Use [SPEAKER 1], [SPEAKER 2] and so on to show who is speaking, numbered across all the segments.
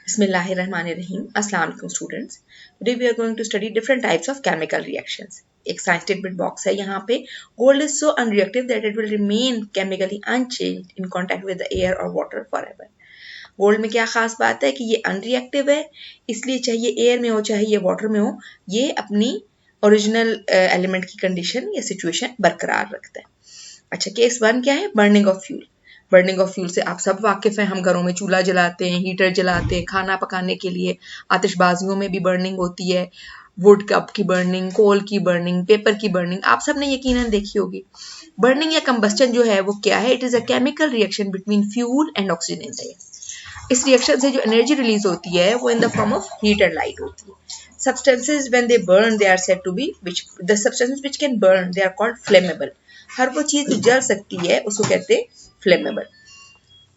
[SPEAKER 1] Bismillahirrahmanirrahim. Assalamu alaikum students. Today we are going to study different types of chemical reactions. एक science statement box है यहाँ पे. Gold is so unreactive that it will remain chemically unchanged in contact with the air or water forever. Gold में क्या खास बात है कि ये अनरिएक्टिव है, इसलिए चाहे एयर में हो चाहे ये वाटर में हो, ये अपनी ओरिजिनल एलिमेंट की कंडीशन या सिचुएशन बरकरार रखता है. अच्छा, केस 1 क्या है? Burning of fuel. Burning of fuel से आप सब वाकिफ हैं. हम घरों में चूल्हा जलाते हैं, हीटर जलाते हैं खाना पकाने के लिए. आतिशबाजियों में भी बर्निंग होती है. वुड कप की बर्निंग, कोल की बर्निंग, पेपर की बर्निंग आप सब ने यकीनन देखी होगी. बर्निंग या कंबस्टन जो है वो क्या है? It is a chemical reaction between fuel and oxygen in the air. इस रिएक्शन से जो एनर्जी रिलीज होती है वो in the form of heat and light होती है. Substances when they burn they are said to be the substances which can burn they are called flammable. हर वो चीज जो जल सकती है उसको कहते हैं फ्लेमेबल.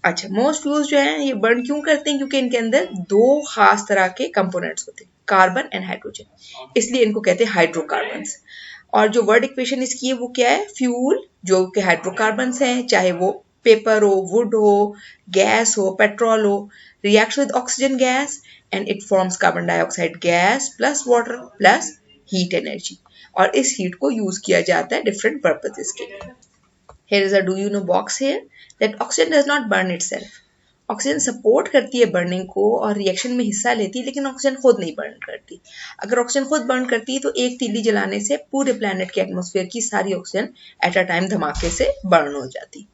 [SPEAKER 1] अच्छा, मोस्ट फ्यूल्स जो है ये बर्न क्यों करते हैं? क्योंकि इनके अंदर दो खास तरह के कंपोनेंट्स होते हैं, कार्बन एंड हाइड्रोजन, इसलिए इनको कहते हैं हाइड्रोकार्बन्स. और जो वर्ड इक्वेशन इसकी है वो क्या है? फ्यूल जो कि हाइड्रोकार्बन्स हैं, चाहे वो पेपर हो, वुड हो, गैस हो, पेट्रोल हो, reacts with oxygen gas and it forms carbon dioxide gas plus water plus heat energy. और इस हीट को यूज किया जाता है डिफरेंट पर्पसेस के लिए. Here is a do you know box here that oxygen does not burn itself. Oxygen support करती है बर्निंग को और रिएक्शन में हिस्सा लेती है, लेकिन ऑक्सीजन खुद नहीं बर्न करती. अगर ऑक्सीजन खुद बर्न करती है तो एक तीली जलाने से पूरे प्लेनेट के एटमॉस्फेयर की सारी ऑक्सीजन एट अ टाइम धमाके से बर्न हो जाती.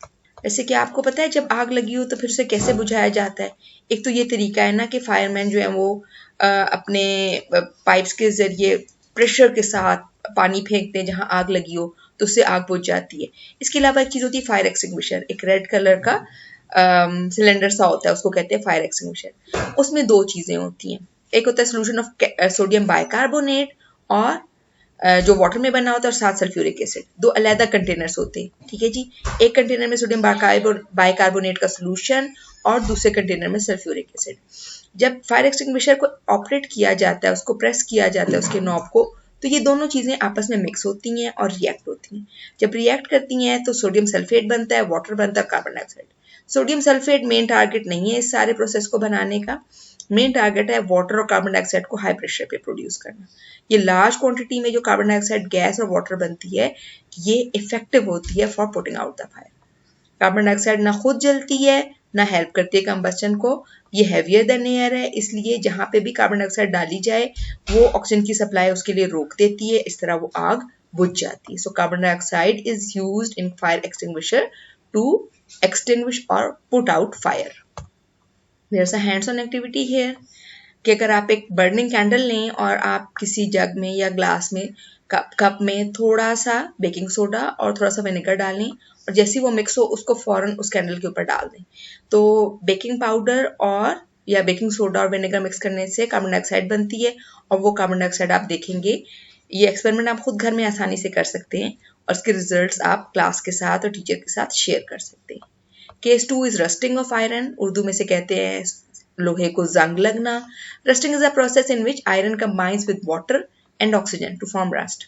[SPEAKER 1] वैसे कि आपको पता है जब आग लगी हो तो फिर उसे कैसे बुझाया जाता है? एक तो ये तरीका है ना कि फायरमैन जो है वो अपने पाइप्स के जरिए प्रेशर के साथ पानी फेंकते हैं जहां आग लगी हो तो उससे आग बुझ जाती है. इसके अलावा एक चीज होती है फायर एक्सटिंग्विशर. एक रेड कलर का सिलेंडर सा होता है, उसको कहते हैं फायर एक्सटिंग्विशर. उसमें दो चीजें होती हैं. एक होता है सोल्यूशन ऑफ सोडियम बाइकार्बोनेट और जो वाटर में बना होता है और साथ सल्फ्यूरिक एसिड. दो अलग कंटेनर्स होते हैं, ठीक है जी. एक कंटेनर में सोडियम बाइकार्बोनेट का सोल्यूशन और दूसरे कंटेनर में सल्फ्यूरिक एसिड. जब फायर एक्सटिंग्विशर को ऑपरेट किया जाता है, उसको प्रेस किया जाता है उसके नॉब को, तो ये दोनों चीजें आपस में मिक्स होती हैं और रिएक्ट होती हैं. जब रिएक्ट करती हैं तो सोडियम सल्फेट बनता है, वाटर बनता है, carbon dioxide. Sodium sulphate main target नहीं है इस सारे प्रोसेस को बनाने का. मेन टारगेट है वाटर और कार्बन डाइऑक्साइड को हाई प्रेशर पे प्रोड्यूस करना. ये लार्ज क्वांटिटी में जो कार्बन डाइऑक्साइड गैस और वाटर बनती है ये इफेक्टिव होती है for putting out the fire. Carbon dioxide ना खुद जलती है ना हेल्प करती है कंबस्टन को. ये हैवियर देन एयर है, इसलिए जहां पे भी कार्बन डाइऑक्साइड डाली जाए वो ऑक्सीजन की सप्लाई उसके लिए रोक देती है. इस तरह वो आग बुझ जाती है. So carbon dioxide is used in fire extinguisher to extinguish or put out fire. There's a hands-on activity here कि अगर आप एक बर्निंग कैंडल लें और आप किसी जग में या ग्लास में कप में थोड़ा सा बेकिंग सोडा और थोड़ा सा विनेगर डालें और जैसे ही वो मिक्स हो उसको फौरन उस कैंडल के ऊपर डाल दें, तो बेकिंग पाउडर और या बेकिंग सोडा और विनेगर मिक्स करने से कार्बन डाइऑक्साइड बनती है. और वो कार्बन डाइऑक्साइड आप देखेंगे, ये एक्सपेरिमेंट आप खुद घर में आसानी से कर सकते हैं और इसके रिजल्ट्स आप क्लास के साथ और टीचर के साथ शेयर कर सकते हैं. Case 2 is rusting of iron. Urdu में से कहते हैं लोहे को जंग लगना. Rusting is a process in which iron combines with water and oxygen to form rust.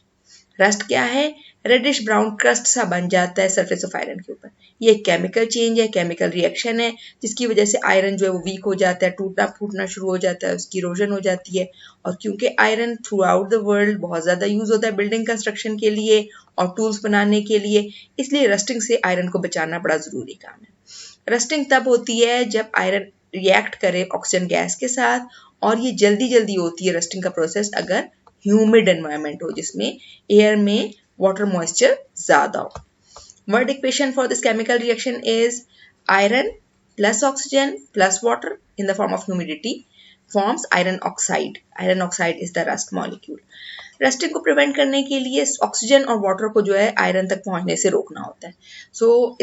[SPEAKER 1] Rust क्या है? रेडिश ब्राउन क्रस्ट सा बन जाता है सरफेस ऑफ आयरन के ऊपर. ये केमिकल चेंज है, केमिकल रिएक्शन है जिसकी वजह से आयरन जो है वो वीक हो जाता है, टूटना फूटना शुरू हो जाता है, उसकी इरोजन हो जाती है. और क्योंकि iron through out the world बहुत ज्यादा यूज होता है बिल्डिंग कंस्ट्रक्शन के लिए और टूल्स बनाने के लिए, इसलिए रस्टिंग से आयरन को बचाना बड़ा जरूरी काम है. रस्टिंग तब होती है जब आयरन रिएक्ट करे ऑक्सीजन गैस के साथ, और ये जल्दी जल्दी होती है रस्टिंग का प्रोसेस अगर ह्यूमिड एनवायरनमेंट हो जिसमें एयर में वाटर मॉइस्चर ज्यादा हो. Word equation for this chemical reaction is iron plus oxygen plus water in the form of humidity forms iron oxide. Iron oxide is the rust molecule. Rusting को prevent करने के लिए oxygen और water को जो है आयरन तक पहुंचने से रोकना होता है. सो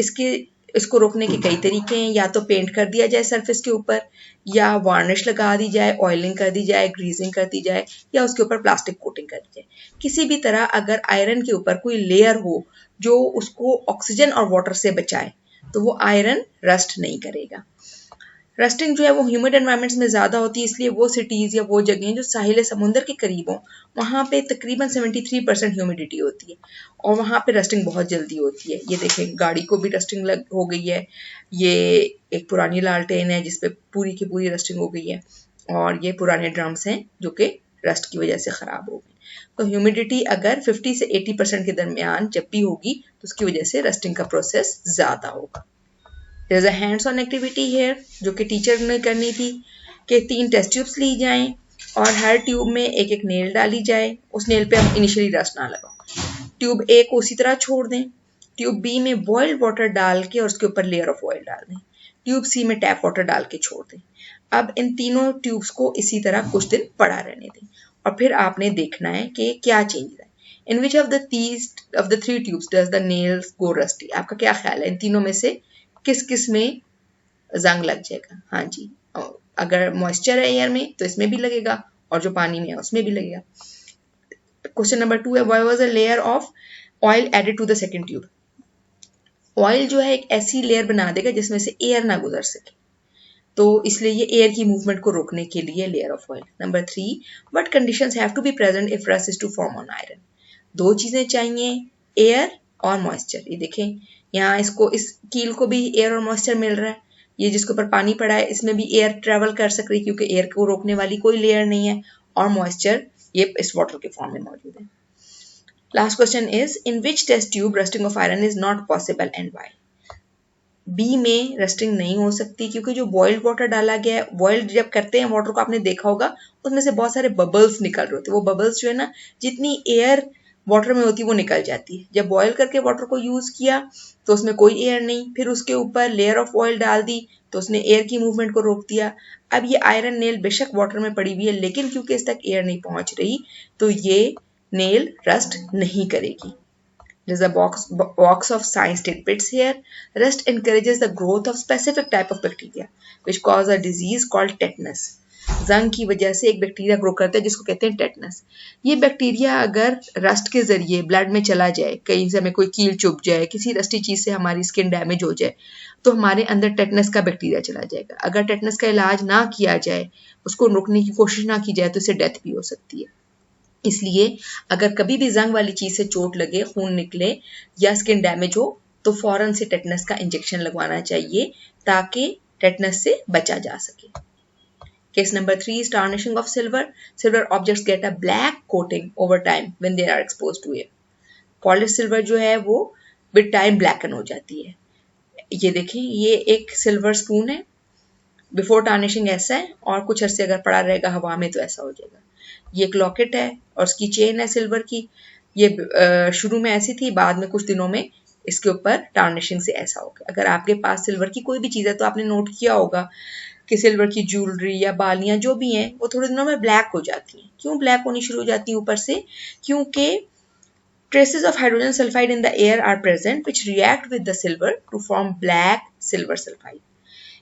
[SPEAKER 1] इसको रोकने के कई तरीके हैं. या तो पेंट कर दिया जाए सरफेस के ऊपर, या वार्निश लगा दी जाए, ऑयलिंग कर दी जाए, ग्रीजिंग कर दी जाए, या उसके ऊपर प्लास्टिक कोटिंग कर दी जाए. किसी भी तरह अगर आयरन के ऊपर कोई लेयर हो जो उसको ऑक्सीजन और वाटर से बचाए तो वो आयरन रस्ट नहीं करेगा. रस्टिंग जो है वो ह्यूमिड एनवायरनमेंट्स में ज़्यादा होती है, इसलिए वो सिटीज़ या वो जगह जो साहिल समुंदर के करीब हों वहाँ पे तकरीबन 73% ह्यूमिडिटी होती है और वहाँ पे रस्टिंग बहुत जल्दी होती है. ये देखें, गाड़ी को भी रस्टिंग हो गई है. ये एक पुरानी लालटेन है जिसपे पूरी की पूरी रस्टिंग हो गई है. और ये पुराने ड्रम्स हैं जो कि रस्ट की वजह से ख़राब हो गए। तो ह्यूमिडिटी अगर 50 से 80% के दरमियान जब भी होगी तो उसकी वजह से रस्टिंग का प्रोसेस ज़्यादा होगा। There is a hands on activity here जो कि टीचर ने करनी थी कि 3 टेस्ट ट्यूब्स ली जाएं और हर ट्यूब में एक एक नेल डाली जाए। उस नेल पे हम इनिशियली रस्ट ना लगाओ। ट्यूब ए को उसी तरह छोड़ दें। ट्यूब बी में बॉइल्ड वाटर डाल के और उसके ऊपर लेयर ऑफ ऑयल डाल दें। ट्यूब सी में टैप वाटर डाल के छोड़ दें। अब इन तीनों ट्यूब्स को इसी तरह कुछ दिन पड़ा रहने दें और फिर आपने देखना है कि क्या चेंज है। In which of the 3 tubes does the nails go rusty. आपका क्या ख्याल है इन तीनों में से किस किस में जंग लग जाएगा? हाँ जी, अगर मॉइस्चर है एयर में तो इसमें भी लगेगा और जो पानी में है उसमें भी लगेगा। क्वेश्चन नंबर 2 है why was a layer of oil added to the second tube. Oil जो है एक ऐसी लेयर बना देगा जिसमें से एयर ना गुजर सके, तो इसलिए ये एयर की मूवमेंट को रोकने के लिए layer of oil. Number 3 what conditions have to be present if rust is to form on iron. दो चीजें चाहिए, एयर और मॉइस्चर। ये देखें यहाँ इसको इस कील को भी एयर और मॉइस्चर मिल रहा है। ये जिसके ऊपर पानी पड़ा है इसमें भी एयर ट्रेवल कर सक रही क्योंकि एयर को रोकने वाली कोई लेयर नहीं है और मॉइस्चर ये इस वाटर के फॉर्म में मौजूद है। Last question is in which test tube rusting of iron is not possible and why. B में रस्टिंग नहीं हो सकती क्योंकि जो बॉइल्ड वाटर डाला गया है, बॉइल्ड जब करते हैं वाटर को आपने देखा होगा उसमें से बहुत सारे बबल्स निकल रहे होते हैं। वो बबल्स जो है ना जितनी एयर वाटर में होती है वो निकल जाती है। जब बॉयल करके वाटर को यूज किया तो उसमें कोई एयर नहीं, फिर उसके ऊपर लेयर ऑफ ऑयल डाल दी तो उसने एयर की मूवमेंट को रोक दिया। अब ये आयरन नेल बेशक वाटर में पड़ी हुई है लेकिन क्योंकि इस तक एयर नहीं पहुंच रही तो ये नेल रस्ट नहीं करेगी। There's a box of science tidbits here. Rust encourages the growth of specific type of bacteria which cause a disease called tetanus. जंग की वजह से एक बैक्टीरिया ग्रो करता है जिसको कहते हैं टेटनस। ये बैक्टीरिया अगर रस्ट के जरिए ब्लड में चला जाए, कहीं से हमें कोई कील चुभ जाए, किसी रस्टी चीज से हमारी स्किन डैमेज हो जाए तो हमारे अंदर टेटनस का बैक्टीरिया चला जाएगा। अगर टेटनस का इलाज ना किया जाए, उसको रोकने की कोशिश ना की जाए तो इससे डेथ भी हो सकती है। इसलिए अगर कभी भी जंग वाली चीज से चोट लगे, खून निकले या स्किन डैमेज हो तो फौरन से टेटनस का इंजेक्शन लगवाना चाहिए ताकि टेटनस से बचा जा सके। Case number 3 is tarnishing of silver. Silver objects get a black coating over time when they are exposed to air. Polish silver जो है वो विद टाइम ब्लैकन हो जाती है। ये देखें ये एक सिल्वर स्पून है, बिफोर टार्निशिंग ऐसा है और कुछ अरसे अगर पड़ा रहेगा हवा में तो ऐसा हो जाएगा। ये एक लॉकेट है और उसकी चेन है सिल्वर की। ये शुरू में ऐसी थी, बाद में कुछ दिनों में इसके ऊपर टार्निशिंग से ऐसा हो गया। अगर आपके पास सिल्वर की कोई भी चीज़ है तो आपने नोट किया होगा कि सिल्वर की ज्वेलरी या बालियां जो भी हैं वो थोड़े दिनों में ब्लैक हो जाती हैं। क्यों ब्लैक होनी शुरू हो जाती हैं ऊपर से? क्योंकि traces of hydrogen sulfide in the air are present which react with the silver to form black silver sulfide.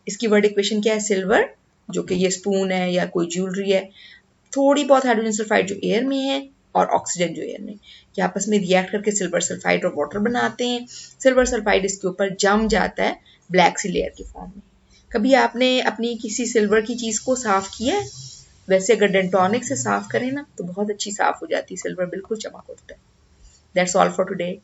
[SPEAKER 1] इसकी वर्ड इक्वेशन क्या है? सिल्वर जो कि ये स्पून है या कोई ज्वेलरी है, थोड़ी बहुत हाइड्रोजन सल्फाइड जो एयर में है और ऑक्सीजन जो एयर में, ये आपस में रिएक्ट करके सिल्वर सल्फाइड और वाटर बनाते हैं। सिल्वर सल्फाइड इसके ऊपर जम जाता है ब्लैक सी लेयर के फॉर्म में। कभी आपने अपनी किसी सिल्वर की चीज को साफ किया है? वैसे अगर डेंटोनिक से साफ करें ना तो बहुत अच्छी साफ हो जाती है, सिल्वर बिल्कुल चमक उठता है। That's all for today.